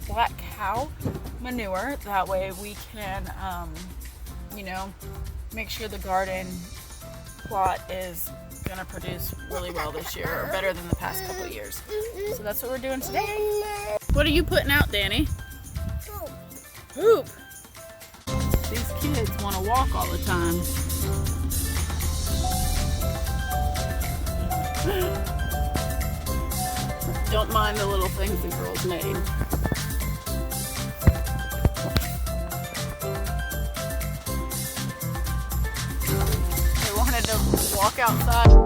black cow manure. That way we can, make sure the garden plot is going to produce really well this year, or better than the past couple of years. So that's what we're doing today. What are you putting out, Danny? Poop. These kids want to walk all the time. Don't mind the little things the girls made. They wanted to walk outside.